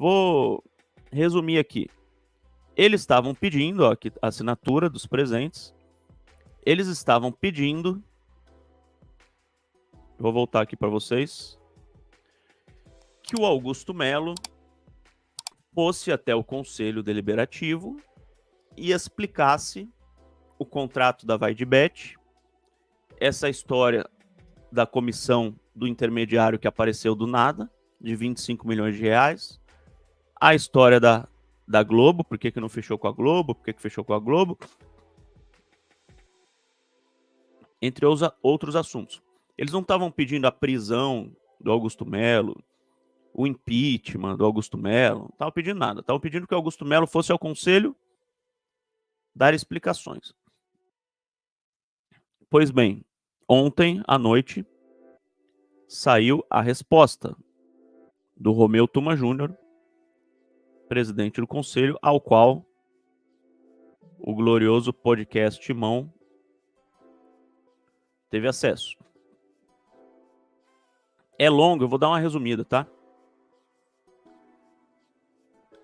Vou resumir aqui. Eles estavam pedindo, ó, aqui, a assinatura dos presentes. Eles estavam pedindo. Vou voltar aqui para vocês. Que o Augusto Melo fosse até o Conselho Deliberativo e explicasse o contrato da VaiDebet, essa história da comissão do intermediário que apareceu do nada, de 25 milhões de reais, a história da Globo, por que não fechou com a Globo, por que fechou com a Globo, entre outros assuntos. Eles não estavam pedindo a prisão do Augusto Melo, o impeachment do Augusto Melo, não estavam pedindo nada, estavam pedindo que o Augusto Melo fosse ao Conselho dar explicações. Pois bem, ontem à noite saiu a resposta do Romeu Tuma Júnior, presidente do Conselho, ao qual o glorioso podcast Timão teve acesso. É longo, eu vou dar uma resumida, tá?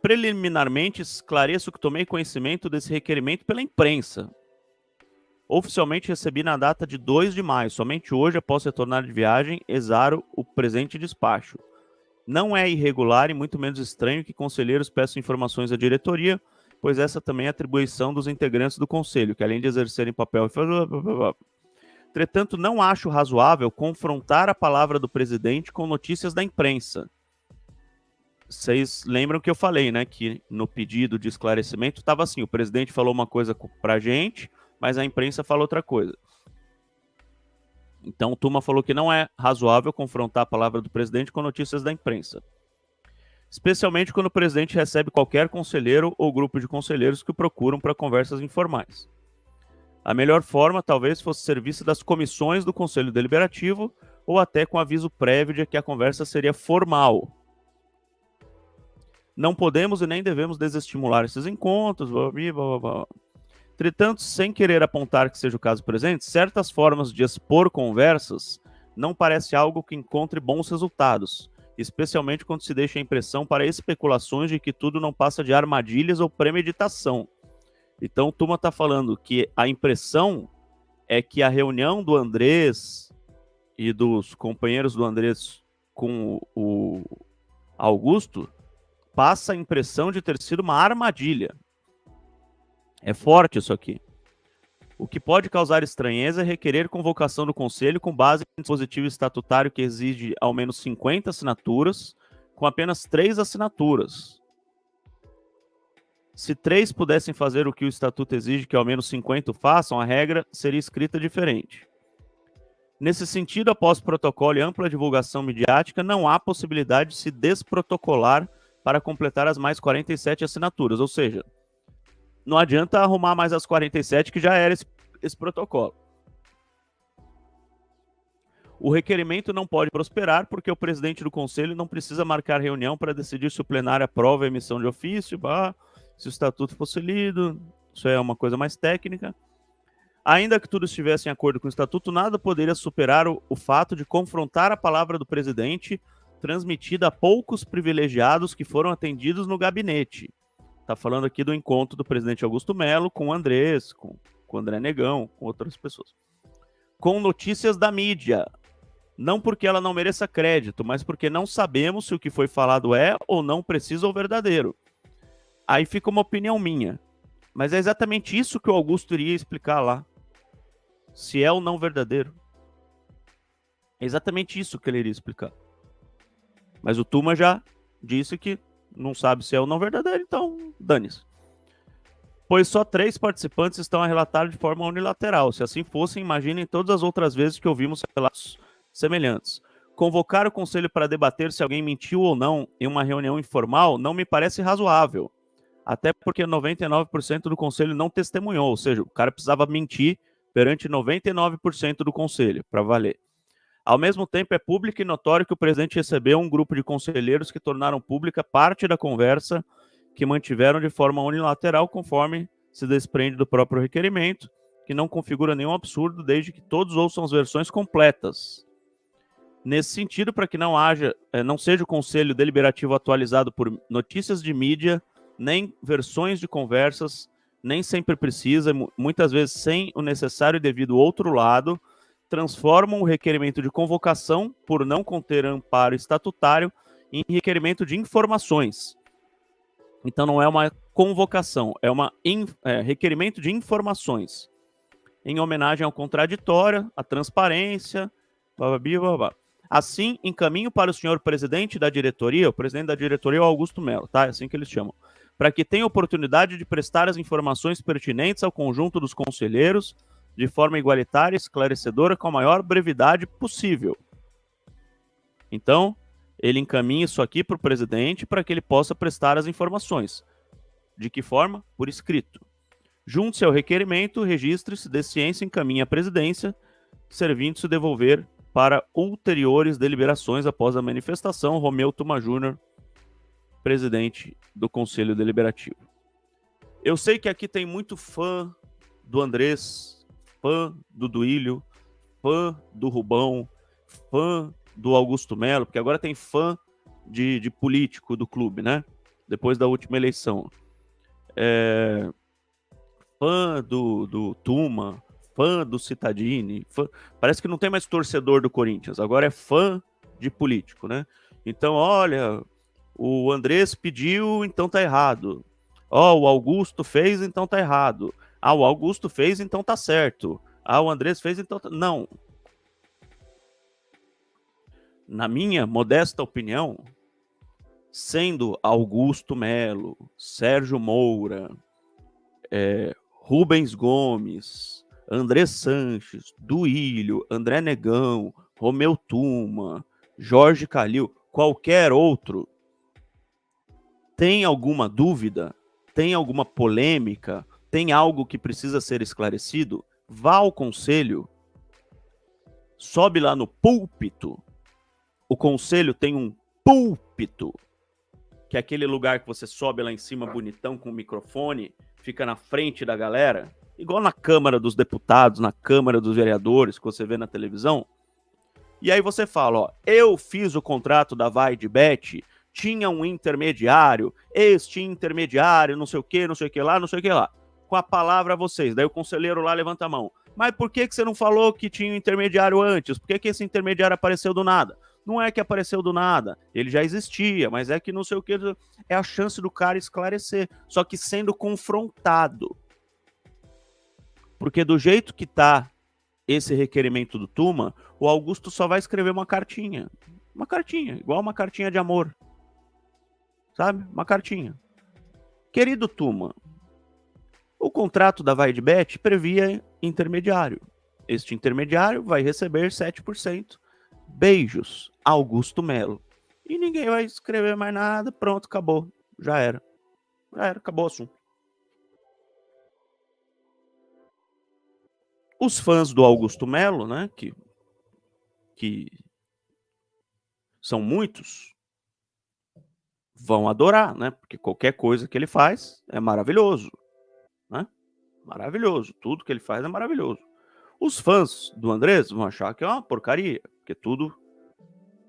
Preliminarmente, esclareço que tomei conhecimento desse requerimento pela imprensa. Oficialmente recebi na data de 2 de maio. Somente hoje, após retornar de viagem, exaro o presente despacho. Não é irregular e muito menos estranho que conselheiros peçam informações à diretoria, pois essa também é atribuição dos integrantes do conselho, que além de exercerem papel... Entretanto, não acho razoável confrontar a palavra do presidente com notícias da imprensa. Vocês lembram que eu falei, né, que no pedido de esclarecimento estava assim, o presidente falou uma coisa pra gente, mas a imprensa falou outra coisa. Então, o Tuma falou que não é razoável confrontar a palavra do presidente com notícias da imprensa. Especialmente quando o presidente recebe qualquer conselheiro ou grupo de conselheiros que o procuram para conversas informais. A melhor forma, talvez, fosse serviço das comissões do Conselho Deliberativo ou até com aviso prévio de que a conversa seria formal. Não podemos e nem devemos desestimular esses encontros, blá, blá, blá, blá. Entretanto, sem querer apontar que seja o caso presente, certas formas de expor conversas não parece algo que encontre bons resultados, especialmente quando se deixa a impressão para especulações de que tudo não passa de armadilhas ou premeditação. Então, o Tuma está falando que a impressão é que a reunião do Andrés e dos companheiros do Andrés com o Augusto passa a impressão de ter sido uma armadilha. É forte isso aqui. O que pode causar estranheza é requerer convocação do Conselho com base em dispositivo estatutário que exige ao menos 50 assinaturas, com apenas 3 assinaturas. Se 3 pudessem fazer o que o Estatuto exige que ao menos 50 façam, a regra seria escrita diferente. Nesse sentido, após protocolo e ampla divulgação midiática, não há possibilidade de se desprotocolar para completar as mais 47 assinaturas, ou seja, não adianta arrumar mais as 47 que já era esse protocolo. O requerimento não pode prosperar porque o presidente do conselho não precisa marcar reunião para decidir se o plenário aprova a emissão de ofício, se o estatuto fosse lido, isso é uma coisa mais técnica. Ainda que tudo estivesse em acordo com o estatuto, nada poderia superar o fato de confrontar a palavra do presidente transmitida a poucos privilegiados que foram atendidos no gabinete. Está falando aqui do encontro do presidente Augusto Melo com o Andrés, com o André Negão, com outras pessoas. Com notícias da mídia. Não porque ela não mereça crédito, mas porque não sabemos se o que foi falado é ou não preciso ou verdadeiro. Aí fica uma opinião minha. Mas é exatamente isso que o Augusto iria explicar lá. Se é ou não verdadeiro. É exatamente isso que ele iria explicar. Mas o Tuma já disse que não sabe se é ou não verdadeiro, então dane-se. Pois só 3 participantes estão a relatar de forma unilateral. Se assim fosse, imaginem todas as outras vezes que ouvimos relatos semelhantes. Convocar o conselho para debater se alguém mentiu ou não em uma reunião informal não me parece razoável. Até porque 99% do conselho não testemunhou, ou seja, o cara precisava mentir perante 99% do conselho, para valer. Ao mesmo tempo, é público e notório que o presidente recebeu um grupo de conselheiros que tornaram pública parte da conversa que mantiveram de forma unilateral, conforme se desprende do próprio requerimento, que não configura nenhum absurdo, desde que todos ouçam as versões completas. Nesse sentido, para que não seja o Conselho Deliberativo atualizado por notícias de mídia, nem versões de conversas, nem sempre precisa, muitas vezes sem o necessário e devido outro lado, transformam o requerimento de convocação, por não conter amparo estatutário, em requerimento de informações. Então não é uma convocação, é um requerimento de informações, em homenagem ao contraditório, à transparência, bababi, babá. Assim, encaminho para o senhor presidente da diretoria, o presidente da diretoria é o Augusto Melo, tá? É assim que eles chamam, para que tenha oportunidade de prestar as informações pertinentes ao conjunto dos conselheiros, de forma igualitária e esclarecedora, com a maior brevidade possível. Então, ele encaminha isso aqui para o presidente para que ele possa prestar as informações. De que forma? Por escrito. Junte-se ao requerimento, registre-se de ciência e encaminhe à presidência, servindo-se devolver para ulteriores deliberações após a manifestação, Romeu Tuma Júnior, presidente do Conselho Deliberativo. Eu sei que aqui tem muito fã do Andrés, fã do Duílio, fã do Rubão, fã do Augusto Melo, porque agora tem fã de político do clube, né? Depois da última eleição. Fã do Tuma, fã do Cittadini, parece que não tem mais torcedor do Corinthians, agora é fã de político, né? Então, olha, o Andrés pediu, então tá errado. Ó, o Augusto fez, então tá errado. Ah, o Augusto fez, então tá certo. Ah, o Andrés fez, então tá... Não. Na minha modesta opinião, sendo Augusto Melo, Sérgio Moura, Rubens Gomes, André Sanches, Duílio, André Negão, Romeu Tuma, Jorge Calil, qualquer outro, tem alguma dúvida, tem alguma polêmica, tem algo que precisa ser esclarecido, vá ao conselho, sobe lá no púlpito. O conselho tem um púlpito, que é aquele lugar que você sobe lá em cima bonitão com o microfone, fica na frente da galera, igual na Câmara dos Deputados, na Câmara dos Vereadores, que você vê na televisão. E aí você fala, ó, eu fiz o contrato da Vai de Bet, tinha um intermediário, este intermediário, não sei o que lá, não sei o que lá. Com a palavra a vocês. Daí o conselheiro lá levanta a mão. Mas por que você não falou que tinha um intermediário antes? Por que esse intermediário apareceu do nada? Não é que apareceu do nada, ele já existia, mas é que não sei o que, é a chance do cara esclarecer, só que sendo confrontado. Porque do jeito que tá esse requerimento do Tuma, o Augusto só vai escrever uma cartinha, igual uma cartinha de amor, sabe? Uma cartinha. Querido Tuma, o contrato da Vai de Bet previa intermediário. Este intermediário vai receber 7%. Beijos, Augusto Melo. E ninguém vai escrever mais nada, pronto, acabou. Já era, acabou o assunto. Os fãs do Augusto Melo, né, que são muitos, vão adorar, né, porque qualquer coisa que ele faz é maravilhoso, né, maravilhoso, tudo que ele faz é maravilhoso. Os fãs do Andrés vão achar que é uma porcaria, porque tudo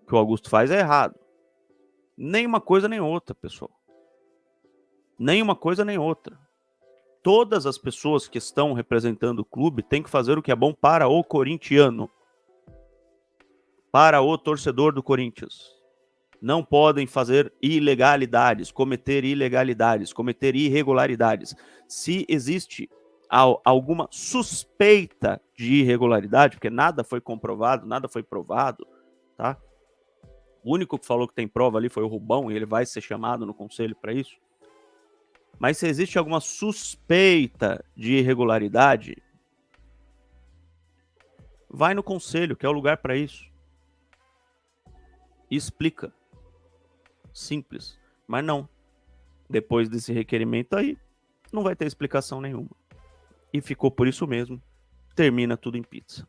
que o Augusto faz é errado. Nem uma coisa nem outra, pessoal. Nem uma coisa nem outra. Todas as pessoas que estão representando o clube têm que fazer o que é bom para o corintiano. Para o torcedor do Corinthians. Não podem fazer ilegalidades, cometer irregularidades. Se existe alguma suspeita de irregularidade, porque nada foi comprovado, nada foi provado, tá? O único que falou que tem prova ali foi o Rubão, e ele vai ser chamado no conselho para isso. Mas se existe alguma suspeita de irregularidade, vai no conselho, que é o lugar para isso. E explica. Simples. Mas não. Depois desse requerimento aí, não vai ter explicação nenhuma. E ficou por isso mesmo. Termina tudo em pizza.